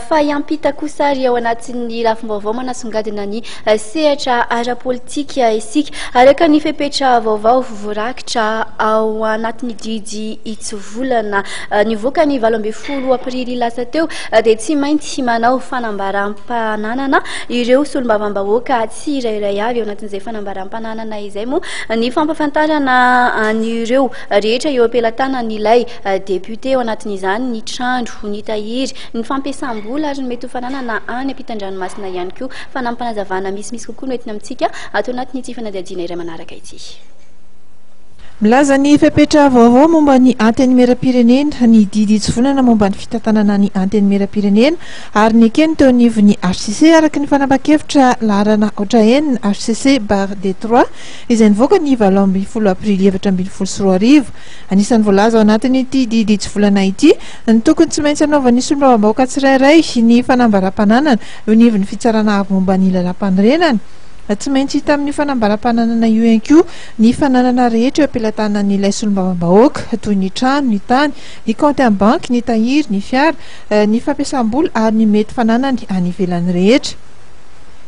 fa iampita kosa ary ao anatin'ny lafim-baovao manasongadina ny sehatra ara-politika isika araka ny fepetra vaovao voarakitra ao anatin'ny didy hitsy volana nivoaka ny 12 aprily lasa teo dia tsy maintsy manao fanambaram-pananana ireo solombavambahoaka tsy irairay avy ao anatin'izay fanambaram-pananana izay moa ny fampafantarana an'ireo rehetra eo ampelantanany ilay député ao anatin'izany ny trandro ny tahiry ny fampiasam-bola ary ny mety ho fananana any ampitan-dranomasina ihany koa fanampanazavana misimisy kokoa no entina amintsika atao anatin'ity fanadihadiana iray manaraka ity. Milaza ny fepetra vaovao momba ny antemineram-pirenena ny didy hitsy volana momba ny fitantanana ny antemineram-pirenena ary Neken'ny teo anivon'ny hcc araka ny fanapahan-kevitra laharana enina hcc /D3 izay nivoaka ny 12 aprily 2024 anisan'ny voalaza ao anatin'ity didy hitsy volana ity ny tokony tsy maintsy anaovan'ny solombavambahoaka tsirairay ny fanambaram-pananana eo anivon'ny fitsarana avy momba ny lalam-panorenana tsy maintsy hita amin'ny fanambaram-pananana io ihany koa ny fananana rehetra eo ampelantanan'ilay solombavambahoaka toy ny trano, ny tany, ny compte en banque, ny tahiry, ny fiara, ny fampiasam-bola ary ny mety fananany any ivelany rehetra.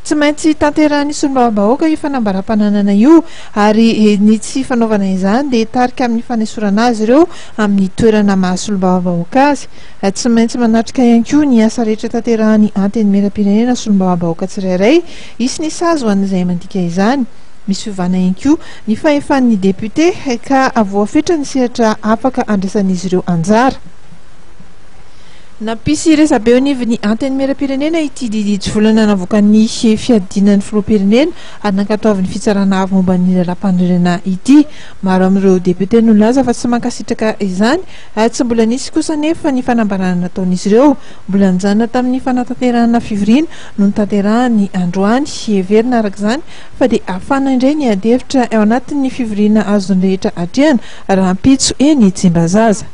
Tsy maintsy tanterahan'ny solombavambahoaka io fanambaram-pananana io ary ny tsy fanaovana izany dia tarika amin'ny fanesorana azy ireo amin'ny toerana mahasolombavambahoaka azy. Tsy maintsy manatrika ihany koa ny asa rehetra tanterahan'ny antemineram-pirenena solombavambahoaka tsirairay isy ny sazy ho an'izay mandika izany. Misy fiovana ihany koa ny fahefan'ny député ka voafetra ny sehatra afaka andraisan'izy ireo anjara. Nampisy resabe eo anivon'ny antemineram-pirenena ity didy hitsy volana navoakan'ny fiadinan'ny filoham-pirenena ary nankatoavin'ny fitsarana avy momba ny lalam-panorenana ity. Maro amin'ireo député no milaza fa tsy mankasitraka izany tsy mbola nisy kosa nefa ny fanambarana nataon'izy ireo mbola nijanona tamin'ny fanatanterahana fivoriana no nitanterahany androany heverina araka izany fa dia afana indray ny adevitra ao anatin'ny fivoriana azony rehetra hatrehana raha mpitso eny Tsimbazaza.